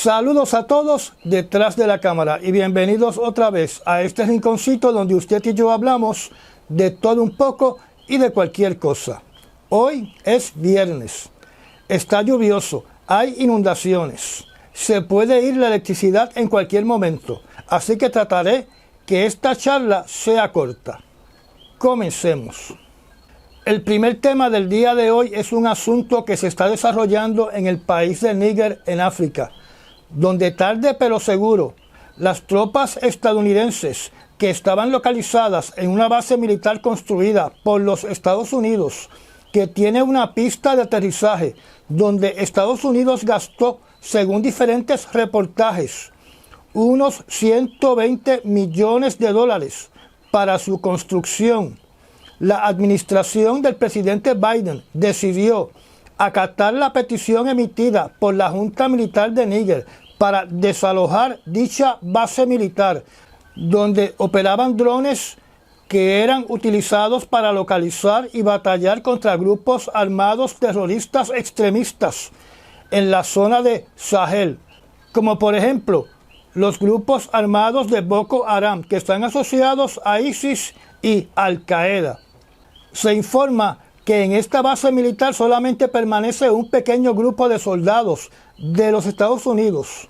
Saludos a todos detrás de la cámara y bienvenidos otra vez a este rinconcito donde usted y yo hablamos de todo un poco y de cualquier cosa. Hoy es viernes, está lluvioso, hay inundaciones, se puede ir la electricidad en cualquier momento, así que trataré que esta charla sea corta. Comencemos. El primer tema del día de hoy es un asunto que se está desarrollando en el país de Níger, en África, donde tarde pero seguro las tropas estadounidenses que estaban localizadas en una base militar construida por los Estados Unidos, que tiene una pista de aterrizaje donde Estados Unidos gastó, según diferentes reportajes, unos 120 millones de dólares para su construcción. La administración del presidente Biden decidió acatar la petición emitida por la Junta Militar de Níger para desalojar dicha base militar, donde operaban drones que eran utilizados para localizar y batallar contra grupos armados terroristas extremistas en la zona de Sahel, como por ejemplo los grupos armados de Boko Haram, que están asociados a ISIS y Al-Qaeda. Se informa que en esta base militar solamente permanece un pequeño grupo de soldados de los Estados Unidos,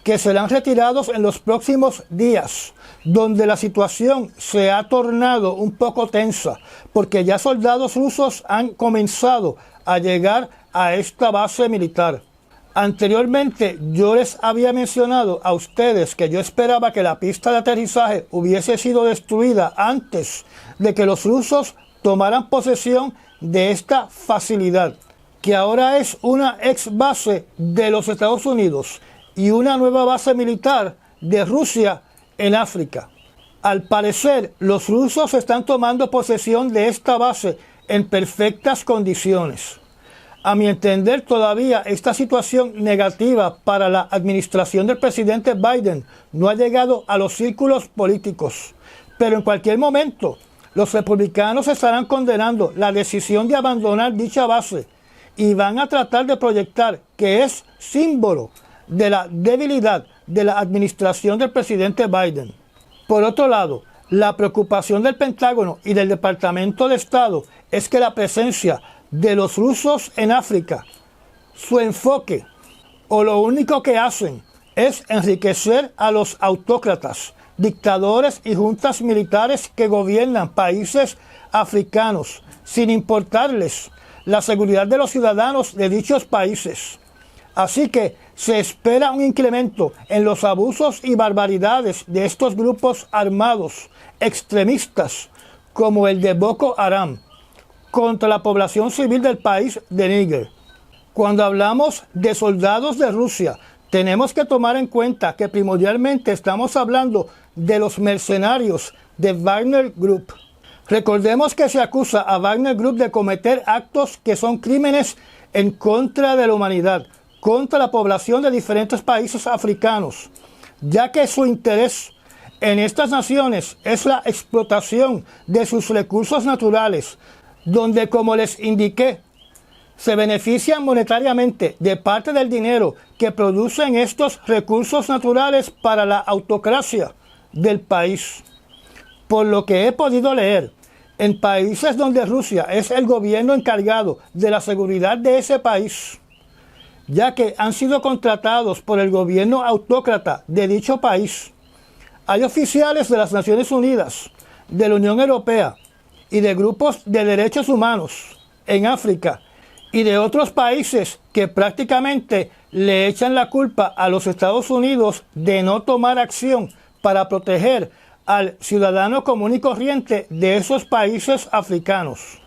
que serán retirados en los próximos días, donde la situación se ha tornado un poco tensa, porque ya soldados rusos han comenzado a llegar a esta base militar. Anteriormente yo les había mencionado a ustedes que yo esperaba que la pista de aterrizaje hubiese sido destruida antes de que los rusos tomaran posesión de esta facilidad, que ahora es una ex base de los Estados Unidos y una nueva base militar de Rusia en África. Al parecer, los rusos están tomando posesión de esta base en perfectas condiciones. A mi entender, todavía esta situación negativa para la administración del presidente Biden no ha llegado a los círculos políticos, pero en cualquier momento los republicanos estarán condenando la decisión de abandonar dicha base y van a tratar de proyectar que es símbolo de la debilidad de la administración del presidente Biden. Por otro lado, la preocupación del Pentágono y del Departamento de Estado es que la presencia de los rusos en África, su enfoque o lo único que hacen es enriquecer a los autócratas, dictadores y juntas militares que gobiernan países africanos, sin importarles la seguridad de los ciudadanos de dichos países. Así que se espera un incremento en los abusos y barbaridades de estos grupos armados extremistas, como el de Boko Haram, contra la población civil del país de Níger. Cuando hablamos de soldados de Rusia, tenemos que tomar en cuenta que primordialmente estamos hablando de los mercenarios de Wagner Group. Recordemos que se acusa a Wagner Group de cometer actos que son crímenes en contra de la humanidad, contra la población de diferentes países africanos, ya que su interés en estas naciones es la explotación de sus recursos naturales, donde, como les indiqué, se benefician monetariamente de parte del dinero que producen estos recursos naturales para la autocracia del país. Por lo que he podido leer, en países donde Rusia es el gobierno encargado de la seguridad de ese país, ya que han sido contratados por el gobierno autócrata de dicho país, hay oficiales de las Naciones Unidas, de la Unión Europea y de grupos de derechos humanos en África y de otros países que prácticamente le echan la culpa a los Estados Unidos de no tomar acción para proteger al ciudadano común y corriente de esos países africanos.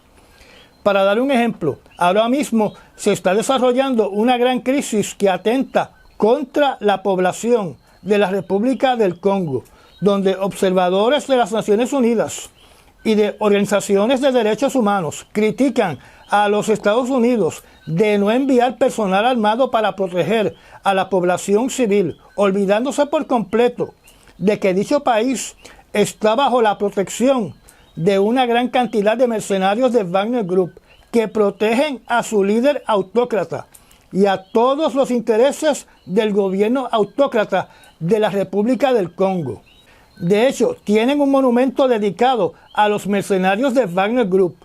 Para dar un ejemplo, ahora mismo se está desarrollando una gran crisis que atenta contra la población de la República del Congo, donde observadores de las Naciones Unidas y de organizaciones de derechos humanos critican a los Estados Unidos de no enviar personal armado para proteger a la población civil, olvidándose por completo de que dicho país está bajo la protección de una gran cantidad de mercenarios de Wagner Group que protegen a su líder autócrata y a todos los intereses del gobierno autócrata de la República del Congo. De hecho, tienen un monumento dedicado a los mercenarios de Wagner Group,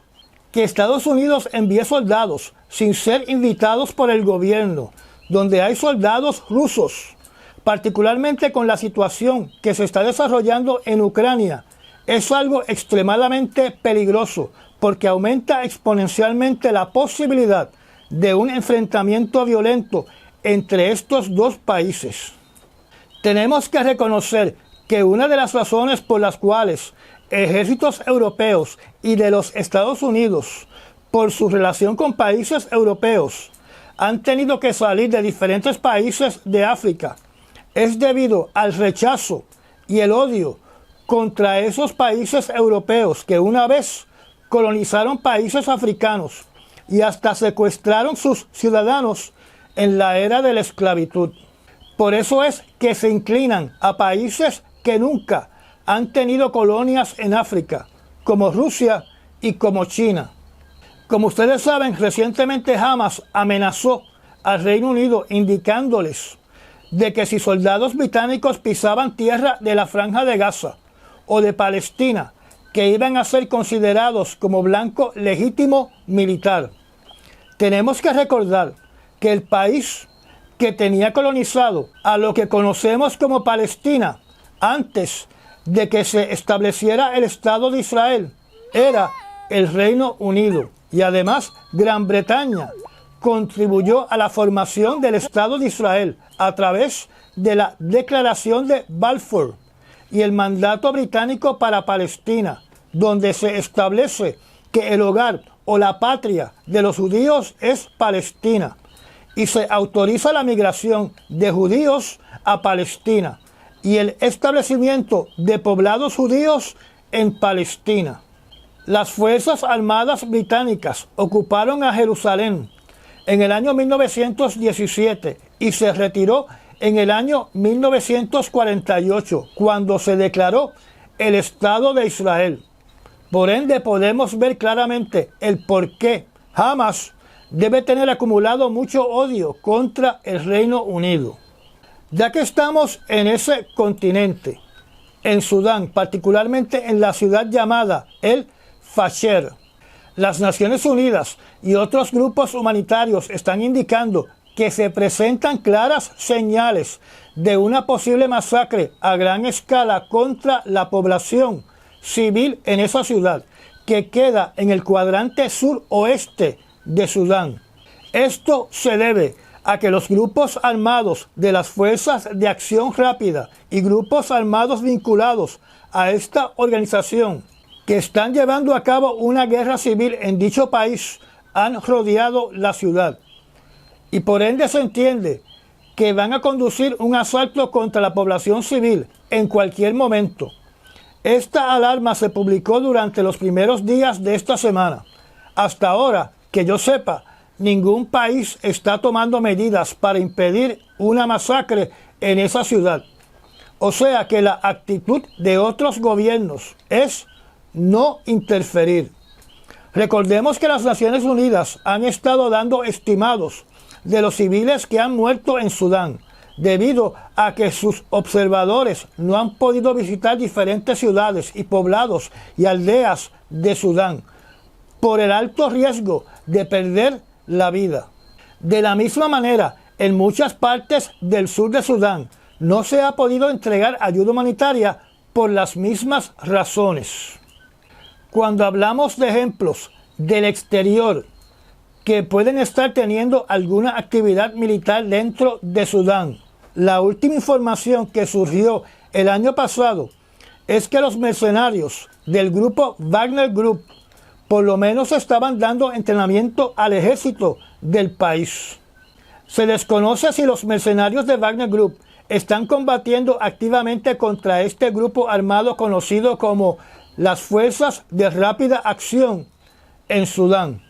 que Estados Unidos envíe soldados sin ser invitados por el gobierno, donde hay soldados rusos, particularmente con la situación que se está desarrollando en Ucrania. Es algo extremadamente peligroso porque aumenta exponencialmente la posibilidad de un enfrentamiento violento entre estos dos países. Tenemos que reconocer que una de las razones por las cuales ejércitos europeos y de los Estados Unidos, por su relación con países europeos, han tenido que salir de diferentes países de África, es debido al rechazo y el odio contra esos países europeos que una vez colonizaron países africanos y hasta secuestraron sus ciudadanos en la era de la esclavitud. Por eso es que se inclinan a países que nunca han tenido colonias en África, como Rusia y como China. Como ustedes saben, recientemente Hamas amenazó al Reino Unido indicándoles de que si soldados británicos pisaban tierra de la Franja de Gaza o de Palestina, que iban a ser considerados como blanco legítimo militar. Tenemos que recordar que el país que tenía colonizado a lo que conocemos como Palestina antes de que se estableciera el Estado de Israel era el Reino Unido, y además Gran Bretaña contribuyó a la formación del Estado de Israel a través de la Declaración de Balfour y el mandato británico para Palestina, donde se establece que el hogar o la patria de los judíos es Palestina, y se autoriza la migración de judíos a Palestina y el establecimiento de poblados judíos en Palestina. Las Fuerzas Armadas británicas ocuparon a Jerusalén en el año 1917 y se retiró en el año 1948, cuando se declaró el Estado de Israel. Por ende, podemos ver claramente el por qué Hamas debe tener acumulado mucho odio contra el Reino Unido. Ya que estamos en ese continente, en Sudán, particularmente en la ciudad llamada El Fasher, las Naciones Unidas y otros grupos humanitarios están indicando que se presentan claras señales de una posible masacre a gran escala contra la población civil en esa ciudad, que queda en el cuadrante suroeste de Sudán. Esto se debe a que los grupos armados de las Fuerzas de Acción Rápida y grupos armados vinculados a esta organización, que están llevando a cabo una guerra civil en dicho país, han rodeado la ciudad. Y por ende se entiende que van a conducir un asalto contra la población civil en cualquier momento. Esta alarma se publicó durante los primeros días de esta semana. Hasta ahora, que yo sepa, ningún país está tomando medidas para impedir una masacre en esa ciudad. O sea que la actitud de otros gobiernos es no interferir. Recordemos que las Naciones Unidas han estado dando estimados de los civiles que han muerto en Sudán, debido a que sus observadores no han podido visitar diferentes ciudades y poblados y aldeas de Sudán, por el alto riesgo de perder la vida. De la misma manera, en muchas partes del sur de Sudán no se ha podido entregar ayuda humanitaria por las mismas razones. Cuando hablamos de ejemplos del exterior que pueden estar teniendo alguna actividad militar dentro de Sudán, la última información que surgió el año pasado es que los mercenarios del grupo Wagner Group por lo menos estaban dando entrenamiento al ejército del país. Se desconoce si los mercenarios de Wagner Group están combatiendo activamente contra este grupo armado conocido como las Fuerzas de Rápida Acción en Sudán.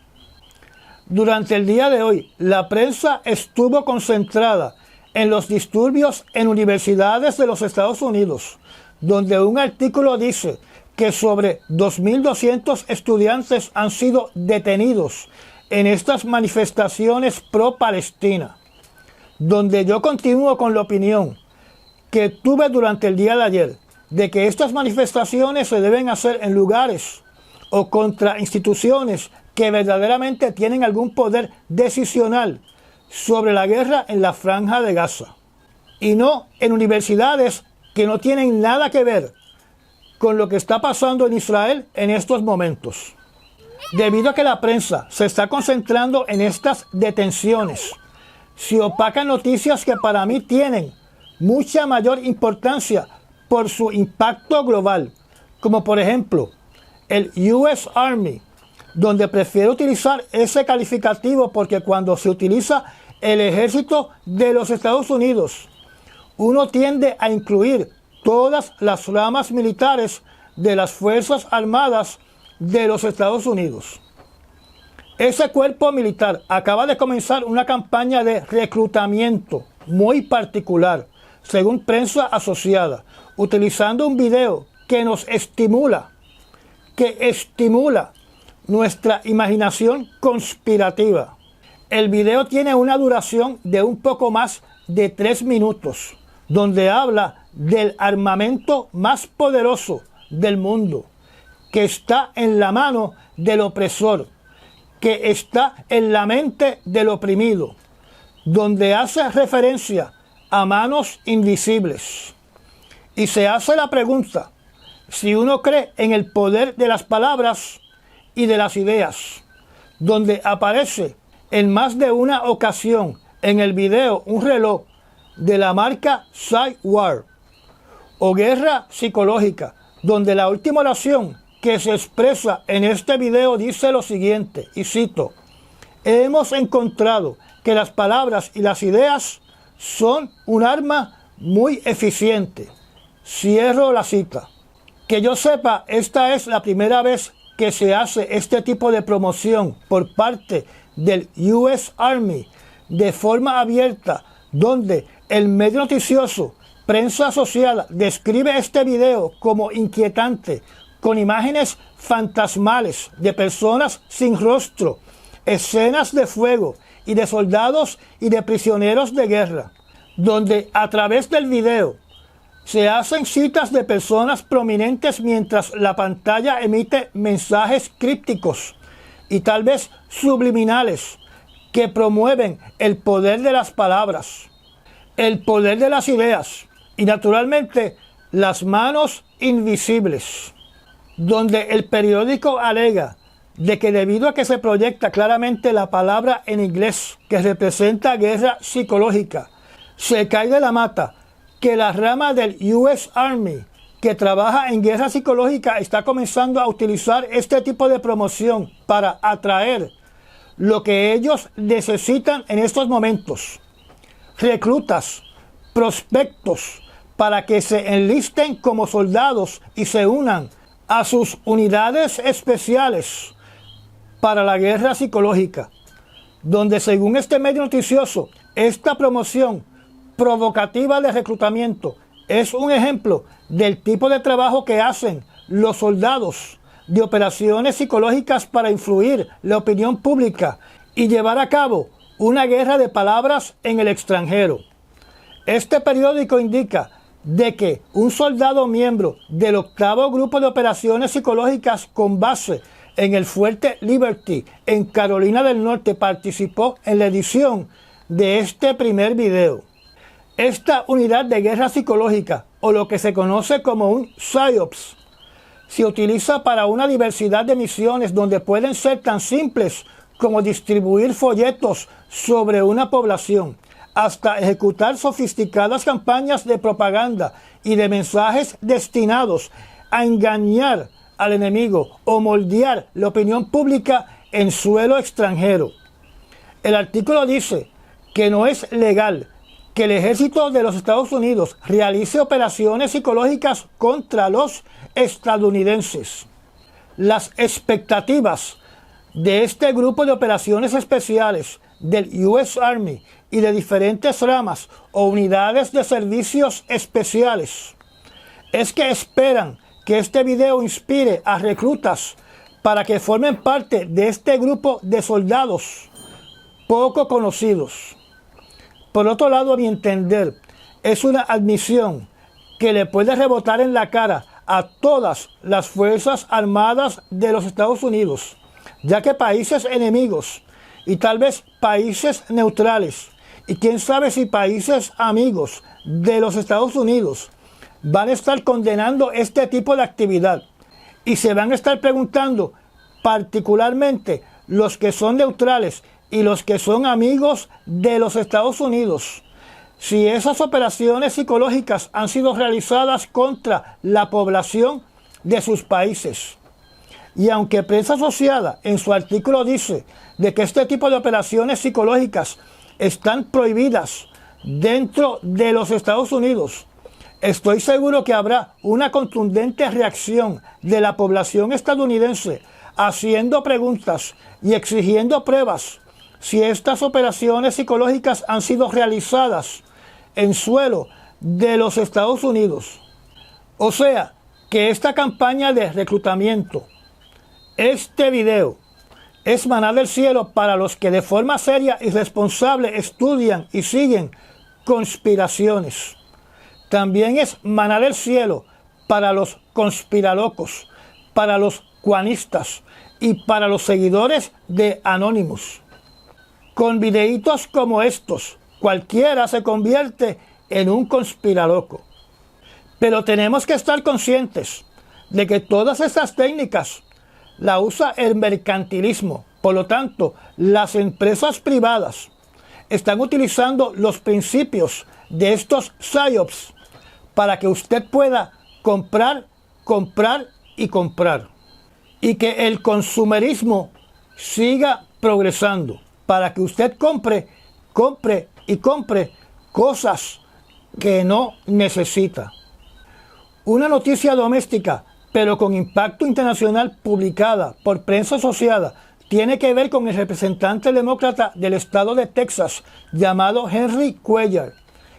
Durante el día de hoy, la prensa estuvo concentrada en los disturbios en universidades de los Estados Unidos, donde un artículo dice que sobre 2.200 estudiantes han sido detenidos en estas manifestaciones pro-Palestina, donde yo continúo con la opinión que tuve durante el día de ayer, de que estas manifestaciones se deben hacer en lugares o contra instituciones que verdaderamente tienen algún poder decisional sobre la guerra en la Franja de Gaza, y no en universidades que no tienen nada que ver con lo que está pasando en Israel en estos momentos. Debido a que la prensa se está concentrando en estas detenciones, se opacan noticias que para mí tienen mucha mayor importancia por su impacto global, como por ejemplo el US Army, donde prefiero utilizar ese calificativo porque cuando se utiliza el ejército de los Estados Unidos, uno tiende a incluir todas las ramas militares de las Fuerzas Armadas de los Estados Unidos. Ese cuerpo militar acaba de comenzar una campaña de reclutamiento muy particular, según prensa asociada, utilizando un video que nos estimula, que estimula nuestra imaginación conspirativa. El video tiene una duración de un poco más de 3 minutos, donde habla del armamento más poderoso del mundo, que está en la mano del opresor, que está en la mente del oprimido, donde hace referencia a manos invisibles. Y se hace la pregunta, si uno cree en el poder de las palabras y de las ideas, donde aparece en más de una ocasión en el video un reloj de la marca Psy War o guerra psicológica, donde la última oración que se expresa en este video dice lo siguiente, y cito: hemos encontrado que las palabras y las ideas son un arma muy eficiente. Cierro la cita. Que yo sepa, esta es la primera vez que se hace este tipo de promoción por parte del US Army de forma abierta, donde el medio noticioso Prensa Asociada describe este video como inquietante, con imágenes fantasmales de personas sin rostro, escenas de fuego y de soldados y de prisioneros de guerra, donde a través del video se hacen citas de personas prominentes mientras la pantalla emite mensajes crípticos y tal vez subliminales que promueven el poder de las palabras, el poder de las ideas y naturalmente las manos invisibles, donde el periódico alega de que debido a que se proyecta claramente la palabra en inglés que representa guerra psicológica, se cae de la mata que la rama del US Army que trabaja en guerra psicológica está comenzando a utilizar este tipo de promoción para atraer lo que ellos necesitan en estos momentos: reclutas, prospectos, para que se enlisten como soldados y se unan a sus unidades especiales para la guerra psicológica, donde según este medio noticioso, esta promoción provocativa de reclutamiento es un ejemplo del tipo de trabajo que hacen los soldados de operaciones psicológicas para influir la opinión pública y llevar a cabo una guerra de palabras en el extranjero. Este periódico indica de que un soldado miembro del 8º Grupo de Operaciones Psicológicas con base en el Fuerte Liberty en Carolina del Norte participó en la edición de este primer video. Esta unidad de guerra psicológica, o lo que se conoce como un PSYOPS, se utiliza para una diversidad de misiones donde pueden ser tan simples como distribuir folletos sobre una población, hasta ejecutar sofisticadas campañas de propaganda y de mensajes destinados a engañar al enemigo o moldear la opinión pública en suelo extranjero. El artículo dice que no es legal que el ejército de los Estados Unidos realice operaciones psicológicas contra los estadounidenses. Las expectativas de este grupo de operaciones especiales del US Army y de diferentes ramas o unidades de servicios especiales es que esperan que este video inspire a reclutas para que formen parte de este grupo de soldados poco conocidos. Por otro lado, a mi entender, es una admisión que le puede rebotar en la cara a todas las Fuerzas Armadas de los Estados Unidos, ya que países enemigos y tal vez países neutrales, y quién sabe si países amigos de los Estados Unidos, van a estar condenando este tipo de actividad y se van a estar preguntando, particularmente los que son neutrales y los que son amigos de los Estados Unidos, si esas operaciones psicológicas han sido realizadas contra la población de sus países. Y aunque Prensa Asociada en su artículo dice de que este tipo de operaciones psicológicas están prohibidas dentro de los Estados Unidos, estoy seguro que habrá una contundente reacción de la población estadounidense haciendo preguntas y exigiendo pruebas si estas operaciones psicológicas han sido realizadas en suelo de los Estados Unidos. O sea, que esta campaña de reclutamiento, este video, es maná del cielo para los que de forma seria y responsable estudian y siguen conspiraciones. También es maná del cielo para los conspiralocos, para los cuanistas y para los seguidores de Anonymous. Con videitos como estos, cualquiera se convierte en un conspiraloco. Pero tenemos que estar conscientes de que todas estas técnicas la usa el mercantilismo. Por lo tanto, las empresas privadas están utilizando los principios de estos PSYOPs para que usted pueda comprar, comprar y comprar. Y que el consumerismo siga progresando para que usted compre y compre cosas que no necesita. Una noticia doméstica, pero con impacto internacional, publicada por Prensa Asociada, tiene que ver con el representante demócrata del estado de Texas, llamado Henry Cuellar,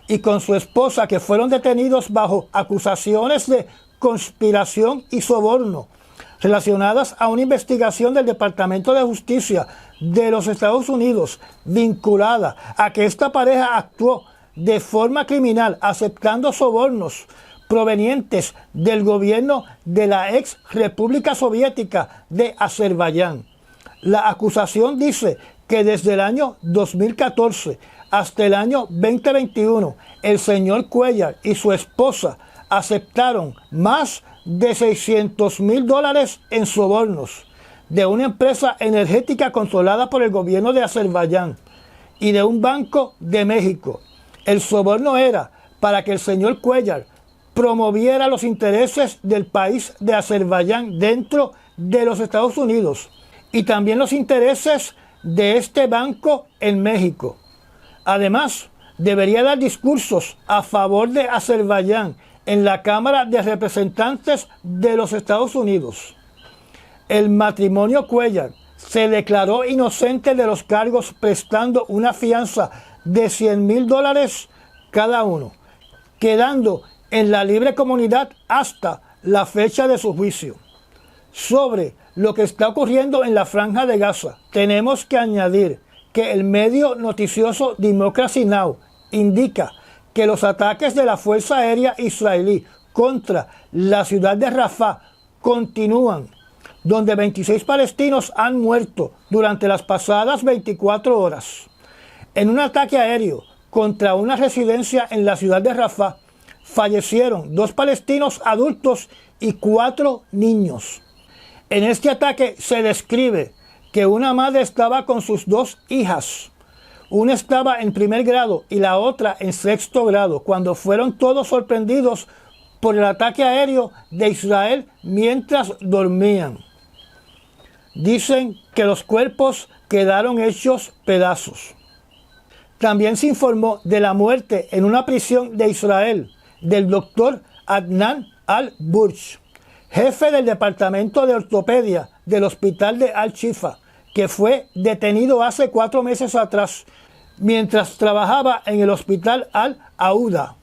y con su esposa, que fueron detenidos bajo acusaciones de conspiración y soborno relacionadas a una investigación del Departamento de Justicia de los Estados Unidos vinculada a que esta pareja actuó de forma criminal aceptando sobornos provenientes del gobierno de la ex República Soviética de Azerbaiyán. La acusación dice que desde el año 2014 hasta el año 2021 el señor Cuellar y su esposa aceptaron más de $600,000 en sobornos de una empresa energética controlada por el gobierno de Azerbaiyán y de un banco de México. El soborno era para que el señor Cuellar promoviera los intereses del país de Azerbaiyán dentro de los Estados Unidos y también los intereses de este banco en México. Además, debería dar discursos a favor de Azerbaiyán en la Cámara de Representantes de los Estados Unidos. El matrimonio Cuellar se declaró inocente de los cargos prestando una fianza de $100,000 cada uno, quedando en la libre comunidad hasta la fecha de su juicio. Sobre lo que está ocurriendo en la Franja de Gaza, tenemos que añadir que el medio noticioso Democracy Now! Indica que los ataques de la Fuerza Aérea Israelí contra la ciudad de Rafah continúan, donde 26 palestinos han muerto durante las pasadas 24 horas. En un ataque aéreo contra una residencia en la ciudad de Rafah, fallecieron 2 palestinos adultos y 4 niños. En este ataque se describe que una madre estaba con sus 2 hijas. Una estaba en primer grado y la otra en sexto grado, cuando fueron todos sorprendidos por el ataque aéreo de Israel mientras dormían. Dicen que los cuerpos quedaron hechos pedazos. También se informó de la muerte en una prisión de Israel del doctor Adnan al-Burj, jefe del departamento de ortopedia del hospital de Al-Shifa, que fue detenido hace 4 meses atrás mientras trabajaba en el hospital Al-Auda,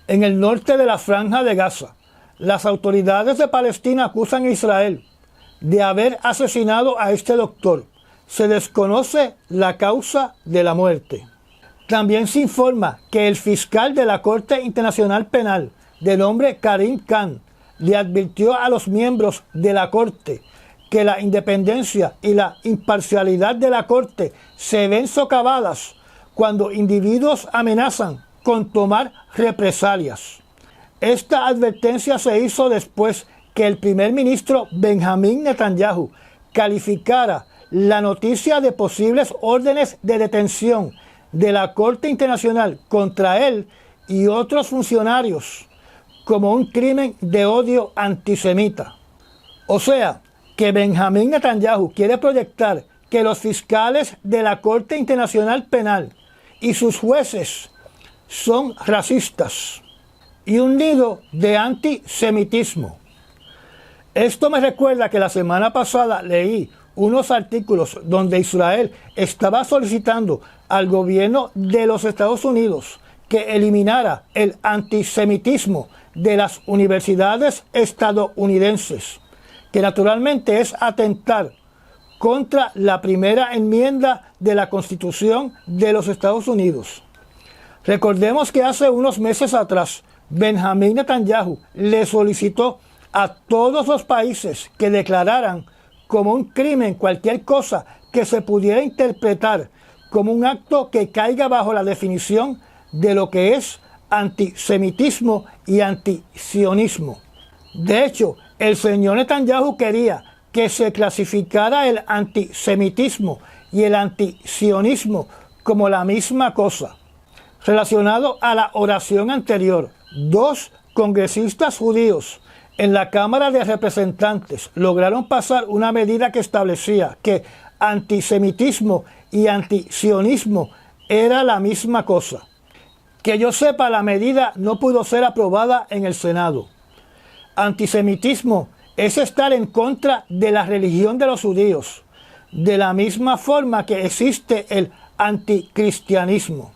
en el norte de la Franja de Gaza. Las autoridades de Palestina acusan a Israel de haber asesinado a este doctor. Se desconoce la causa de la muerte. También se informa que el fiscal de la Corte Internacional Penal, de nombre Karim Khan, le advirtió a los miembros de la Corte que la independencia y la imparcialidad de la Corte se ven socavadas cuando individuos amenazan con tomar represalias. Esta advertencia se hizo después que el primer ministro Benjamin Netanyahu calificara la noticia de posibles órdenes de detención de la Corte Internacional contra él y otros funcionarios como un crimen de odio antisemita. O sea, que Benjamin Netanyahu quiere proyectar que los fiscales de la Corte Internacional Penal y sus jueces son racistas y un nido de antisemitismo. Esto me recuerda que la semana pasada leí unos artículos donde Israel estaba solicitando al gobierno de los Estados Unidos que eliminara el antisemitismo de las universidades estadounidenses, que naturalmente es atentar contra la primera enmienda de la Constitución de los Estados Unidos. Recordemos que hace unos meses atrás, Benjamin Netanyahu le solicitó a todos los países que declararan como un crimen cualquier cosa que se pudiera interpretar como un acto que caiga bajo la definición de lo que es antisemitismo y antisionismo. De hecho, el señor Netanyahu quería que se clasificara el antisemitismo y el antisionismo como la misma cosa. Relacionado a la oración anterior, dos congresistas judíos en la Cámara de Representantes lograron pasar una medida que establecía que antisemitismo y antisionismo era la misma cosa. Que yo sepa, la medida no pudo ser aprobada en el Senado. Antisemitismo es estar en contra de la religión de los judíos, de la misma forma que existe el anticristianismo.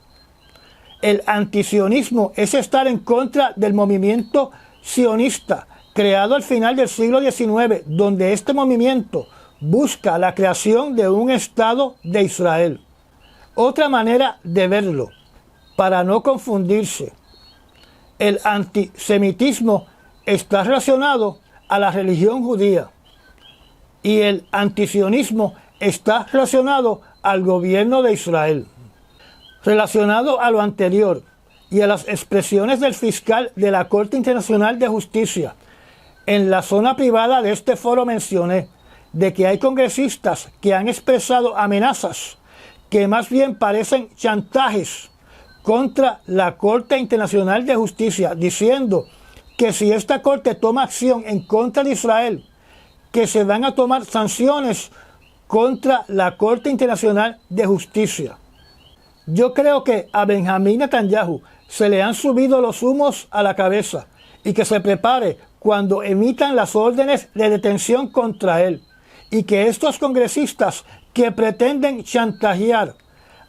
El antisionismo es estar en contra del movimiento sionista, creado al final del siglo XIX, donde este movimiento busca la creación de un Estado de Israel. Otra manera de verlo, para no confundirse, el antisemitismo está relacionado a la religión judía y el antisionismo está relacionado al gobierno de Israel. Relacionado a lo anterior y a las expresiones del fiscal de la Corte Internacional de Justicia, en la zona privada de este foro mencioné de que hay congresistas que han expresado amenazas que más bien parecen chantajes contra la Corte Internacional de Justicia, diciendo que si esta Corte toma acción en contra de Israel, que se van a tomar sanciones contra la Corte Internacional de Justicia. Yo creo que a Benjamin Netanyahu se le han subido los humos a la cabeza y que se prepare cuando emitan las órdenes de detención contra él, y que estos congresistas que pretenden chantajear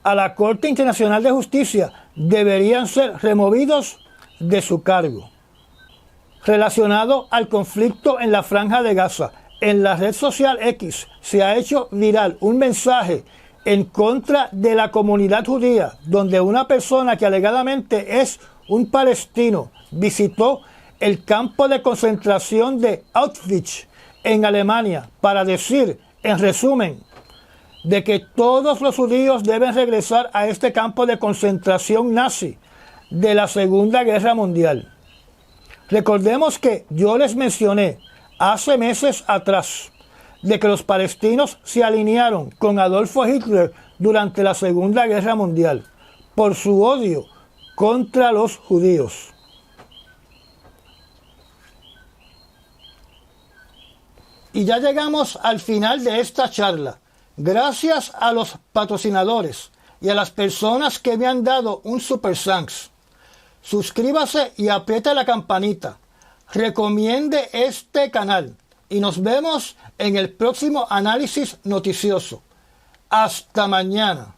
a la Corte Internacional de Justicia deberían ser removidos de su cargo. Relacionado al conflicto en la Franja de Gaza, en la red social X se ha hecho viral un mensaje en contra de la comunidad judía, donde una persona que alegadamente es un palestino visitó el campo de concentración de Auschwitz en Alemania para decir, en resumen, de que todos los judíos deben regresar a este campo de concentración nazi de la Segunda Guerra Mundial. Recordemos que yo les mencioné hace meses atrás de que los palestinos se alinearon con Adolfo Hitler durante la Segunda Guerra Mundial por su odio contra los judíos. Y ya llegamos al final de esta charla. Gracias a los patrocinadores y a las personas que me han dado un Super Thanks. Suscríbase y apriete la campanita. Recomiende este canal. Y nos vemos en el próximo análisis noticioso. Hasta mañana.